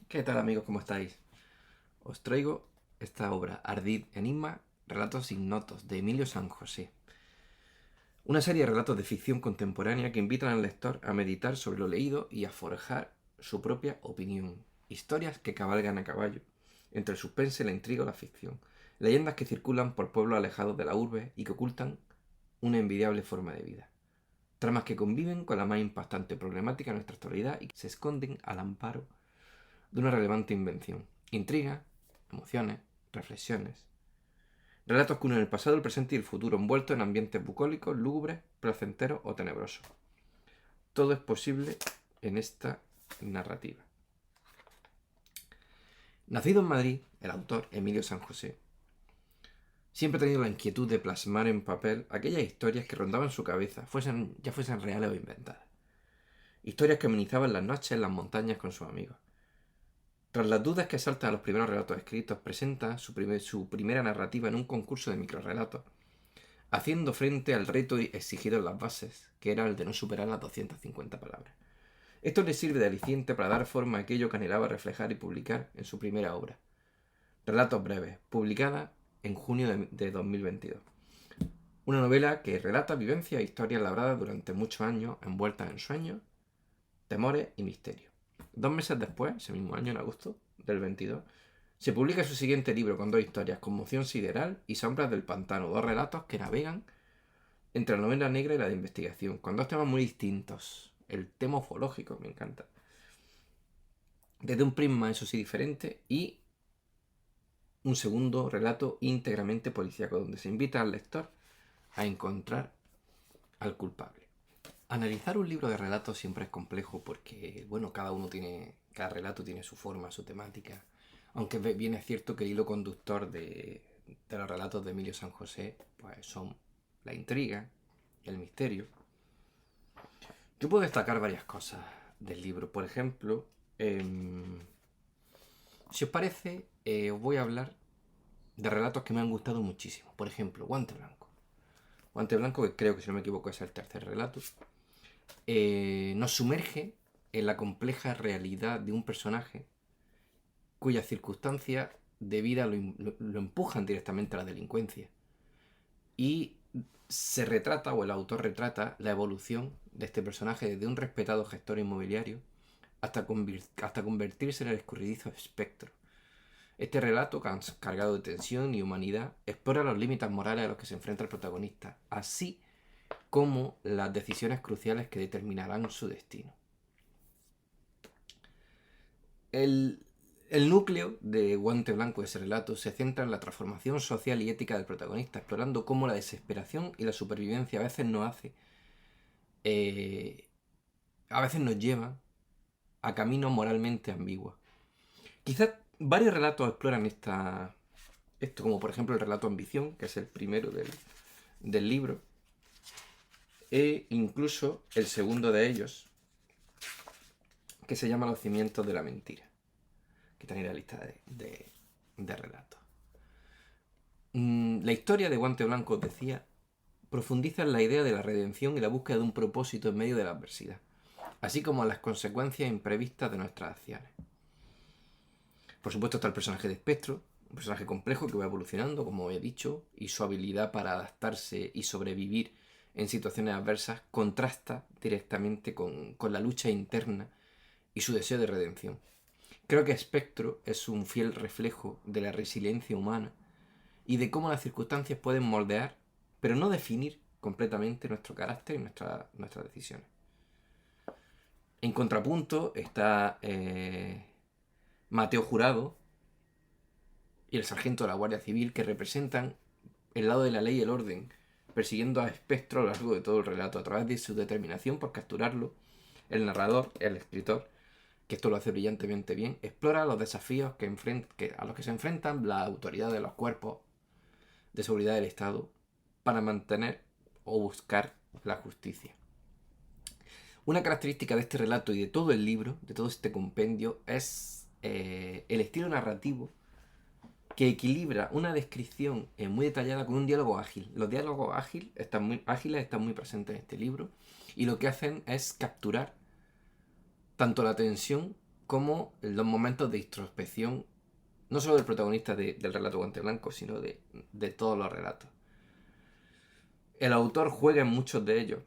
¿Qué tal amigos? ¿Cómo estáis? Os traigo esta obra, Ardid Enigma, Relatos Ignotos, de Emilio San José. Una serie de relatos de ficción contemporánea que invitan al lector a meditar sobre lo leído y a forjar su propia opinión. Historias que cabalgan a caballo, entre el suspense, la intriga o la ficción. Leyendas que circulan por pueblos alejados de la urbe y que ocultan una envidiable forma de vida. Tramas que conviven con la más impactante problemática de nuestra actualidad y que se esconden al amparo de una relevante invención. Intriga, emociones, reflexiones. Relatos que unen el pasado, el presente y el futuro, envueltos en ambientes bucólicos, lúgubres, placenteros o tenebrosos. Todo es posible en esta narrativa. Nacido en Madrid, el autor, Emilio San José, siempre ha tenido la inquietud de plasmar en papel aquellas historias que rondaban su cabeza, ya fuesen reales o inventadas. Historias que amenizaban las noches en las montañas con sus amigos. Tras las dudas que asaltan a los primeros relatos escritos, presenta su primera narrativa en un concurso de microrelatos, haciendo frente al reto exigido en las bases, que era el de no superar las 250 palabras. Esto le sirve de aliciente para dar forma a aquello que anhelaba reflejar y publicar en su primera obra, Relatos breves, publicada en junio de 2022. Una novela que relata vivencias e historias labradas durante muchos años, envueltas en sueños, temores y misterios. 2 meses después, ese mismo año, en agosto del 22, se publica su siguiente libro con dos historias, Conmoción sideral y Sombras del pantano, dos relatos que navegan entre la novela negra y la de investigación, con dos temas muy distintos. El tema ufológico, me encanta. Desde un prisma, eso sí, diferente, y un segundo relato íntegramente policíaco, donde se invita al lector a encontrar al culpable. Analizar un libro de relatos siempre es complejo porque, bueno, cada relato tiene su forma, su temática. Aunque bien es cierto que el hilo conductor de los relatos de Emilio San José, pues son la intriga, el misterio. Yo puedo destacar varias cosas del libro. Por ejemplo, si os parece, os voy a hablar de relatos que me han gustado muchísimo. Por ejemplo, Guante Blanco. Guante Blanco, que creo que si no me equivoco es el tercer relato, nos sumerge en la compleja realidad de un personaje cuyas circunstancias de vida lo empujan directamente a la delincuencia. Y se retrata, o el autor retrata, la evolución de este personaje desde un respetado gestor inmobiliario hasta convertirse en el escurridizo espectro. Este relato, cargado de tensión y humanidad, explora los límites morales a los que se enfrenta el protagonista, así como las decisiones cruciales que determinarán su destino. El, el núcleo de Guante Blanco de ese relato se centra en la transformación social y ética del protagonista, explorando cómo la desesperación y la supervivencia eh, a veces nos llevan a caminos moralmente ambiguos. Quizás varios relatos exploran esto, como por ejemplo el relato Ambición, que es el primero del libro, e incluso el segundo de ellos, que se llama Los cimientos de la mentira, que está en la lista de relatos. La historia de Guante Blanco, os decía, profundiza en la idea de la redención y la búsqueda de un propósito en medio de la adversidad, así como en las consecuencias imprevistas de nuestras acciones. Por supuesto está el personaje de Espectro, un personaje complejo que va evolucionando, como he dicho, y su habilidad para adaptarse y sobrevivir en situaciones adversas contrasta directamente con la lucha interna y su deseo de redención. Creo que Espectro es un fiel reflejo de la resiliencia humana y de cómo las circunstancias pueden moldear, pero no definir completamente nuestro carácter y nuestras decisiones. En contrapunto está Mateo Jurado y el sargento de la Guardia Civil, que representan el lado de la ley y el orden, persiguiendo a Espectro a lo largo de todo el relato, a través de su determinación por capturarlo. El narrador, el escritor, que esto lo hace brillantemente bien, explora los desafíos a los que se enfrentan la autoridad de los cuerpos de seguridad del Estado para mantener o buscar la justicia. Una característica de este relato y de todo el libro, de todo este compendio, es el estilo narrativo que equilibra una descripción muy detallada con un diálogo ágil. Los diálogos ágiles están muy presentes en este libro y lo que hacen es capturar tanto la tensión como los momentos de introspección, no solo del protagonista del relato Guante Blanco, sino de todos los relatos. El autor juega en muchos de ellos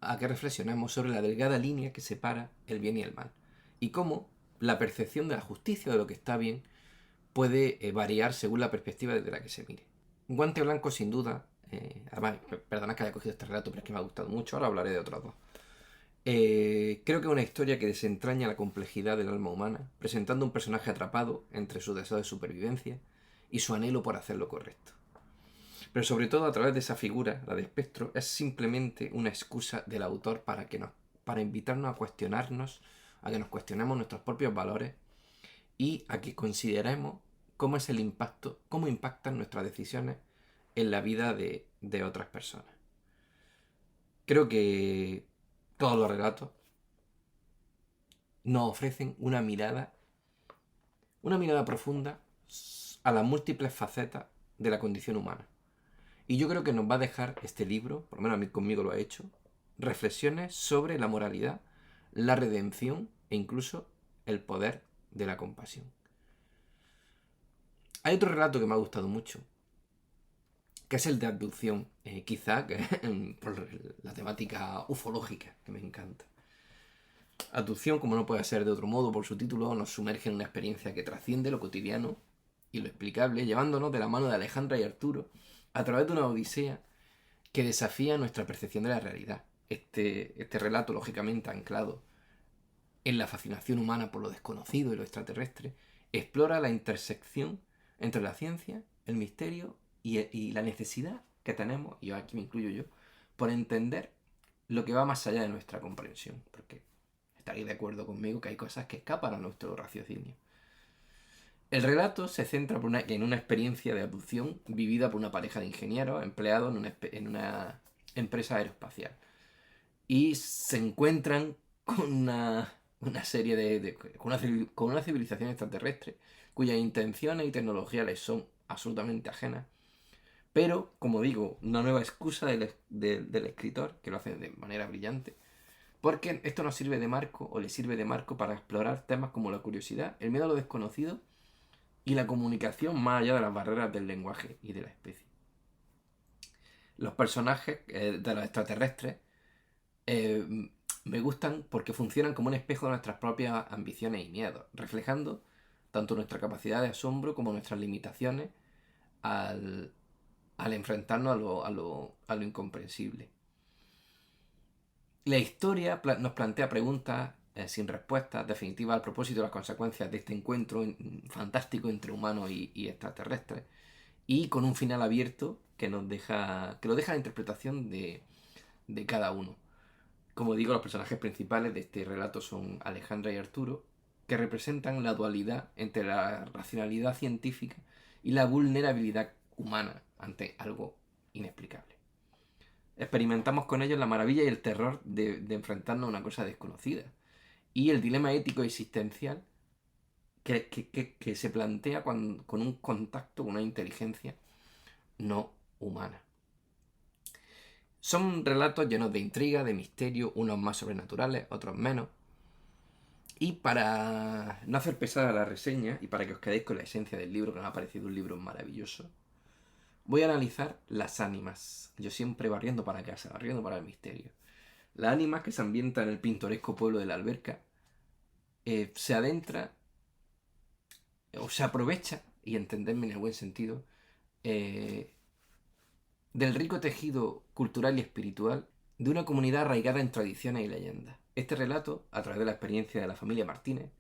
a que reflexionemos sobre la delgada línea que separa el bien y el mal, y cómo la percepción de la justicia o de lo que está bien puede variar según la perspectiva desde la que se mire. Guante Blanco, sin duda, además, perdona que haya cogido este relato, pero es que me ha gustado mucho, ahora hablaré de otros dos. Creo que es una historia que desentraña la complejidad del alma humana, presentando un personaje atrapado entre su deseo de supervivencia y su anhelo por hacer lo correcto. Pero sobre todo a través de esa figura, la de espectro, es simplemente una excusa del autor para invitarnos a cuestionarnos, a que nos cuestionemos nuestros propios valores y a que consideremos cómo es el impacto, cómo impactan nuestras decisiones en la vida de otras personas. Creo que todos los relatos nos ofrecen una mirada profunda a las múltiples facetas de la condición humana. Y yo creo que nos va a dejar este libro, por lo menos a mí conmigo lo ha hecho, reflexiones sobre la moralidad, la redención e incluso el poder de la compasión. Hay otro relato que me ha gustado mucho, que es el de abducción, quizá por la temática ufológica, que me encanta. Abducción, como no puede ser de otro modo por su título, nos sumerge en una experiencia que trasciende lo cotidiano y lo explicable, llevándonos de la mano de Alejandra y Arturo a través de una odisea que desafía nuestra percepción de la realidad. Este relato, lógicamente anclado en la fascinación humana por lo desconocido y lo extraterrestre, explora la intersección entre la ciencia, el misterio y la necesidad que tenemos, y aquí me incluyo yo, por entender lo que va más allá de nuestra comprensión, porque estaréis de acuerdo conmigo que hay cosas que escapan a nuestro raciocinio. El relato se centra en una experiencia de abducción vivida por una pareja de ingenieros empleados en una empresa aeroespacial. Y se encuentran con una serie con una civilización extraterrestre cuyas intenciones y tecnologías les son absolutamente ajenas. Pero, como digo, una nueva excusa del escritor, que lo hace de manera brillante, porque esto nos sirve de marco, o le sirve de marco para explorar temas como la curiosidad, el miedo a lo desconocido y la comunicación más allá de las barreras del lenguaje y de la especie. Los personajes de los extraterrestres me gustan porque funcionan como un espejo de nuestras propias ambiciones y miedos, reflejando tanto nuestra capacidad de asombro como nuestras limitaciones al, al enfrentarnos a lo incomprensible. La historia nos plantea preguntas sin respuestas definitivas al propósito de las consecuencias de este encuentro fantástico entre humanos y extraterrestres, y con un final abierto que lo deja a la interpretación de cada uno. Como digo, los personajes principales de este relato son Alejandra y Arturo, que representan la dualidad entre la racionalidad científica y la vulnerabilidad humana ante algo inexplicable. Experimentamos con ellos la maravilla y el terror de enfrentarnos a una cosa desconocida y el dilema ético existencial que se plantea con un contacto con una inteligencia no humana. Son relatos llenos de intriga, de misterio, unos más sobrenaturales, otros menos. Y para no hacer pesada la reseña y para que os quedéis con la esencia del libro, que me ha parecido un libro maravilloso, voy a analizar las ánimas. Yo siempre barriendo para casa, barriendo para el misterio. Las ánimas, que se ambienta en el pintoresco pueblo de la Alberca, se adentra o se aprovecha, y entendedme en el buen sentido, eh, del rico tejido cultural y espiritual de una comunidad arraigada en tradiciones y leyendas. Este relato, a través de la experiencia de la familia Martínez,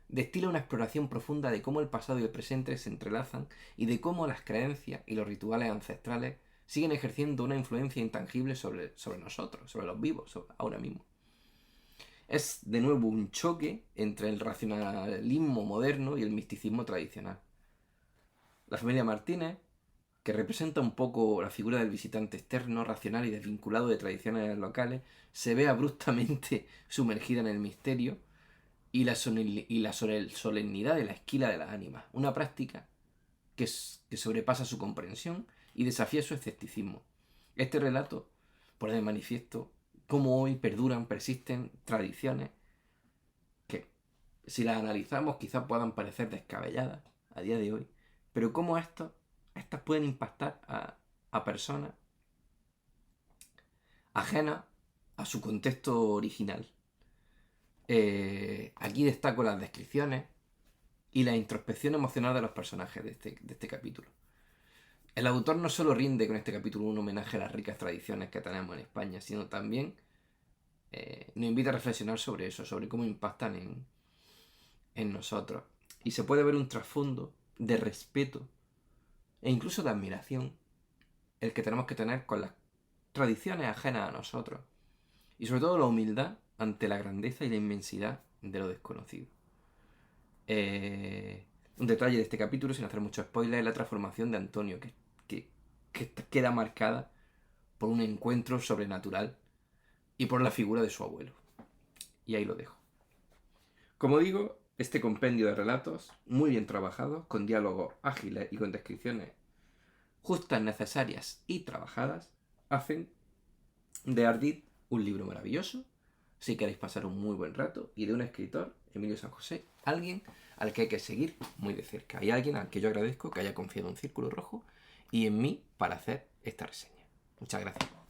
destila una exploración profunda de cómo el pasado y el presente se entrelazan y de cómo las creencias y los rituales ancestrales siguen ejerciendo una influencia intangible sobre nosotros, sobre los vivos, ahora mismo. Es de nuevo un choque entre el racionalismo moderno y el misticismo tradicional. La familia Martínez, que representa un poco la figura del visitante externo, racional y desvinculado de tradiciones locales, se ve abruptamente sumergida en el misterio y la solemnidad de la esquila de las ánimas, una práctica que sobrepasa su comprensión y desafía su escepticismo. Este relato pone de manifiesto cómo hoy persisten tradiciones que si las analizamos, quizás puedan parecer descabelladas a día de hoy, pero cómo estas pueden impactar a personas ajenas a su contexto original. Aquí destaco las descripciones y la introspección emocional de los personajes de este capítulo. El autor no solo rinde con este capítulo un homenaje a las ricas tradiciones que tenemos en España, sino también nos invita a reflexionar sobre eso, sobre cómo impactan en nosotros. Y se puede ver un trasfondo de respeto e incluso de admiración el que tenemos que tener con las tradiciones ajenas a nosotros. Y sobre todo la humildad ante la grandeza y la inmensidad de lo desconocido. Un detalle de este capítulo, sin hacer mucho spoiler, es la transformación de Antonio, que queda marcada por un encuentro sobrenatural y por la figura de su abuelo. Y ahí lo dejo. Como digo, este compendio de relatos, muy bien trabajados, con diálogos ágiles y con descripciones justas, necesarias y trabajadas, hacen de Ardid un libro maravilloso, si queréis pasar un muy buen rato, y de un escritor, Emilio San José, alguien al que hay que seguir muy de cerca. Y alguien al que yo agradezco que haya confiado en Círculo Rojo y en mí para hacer esta reseña. Muchas gracias.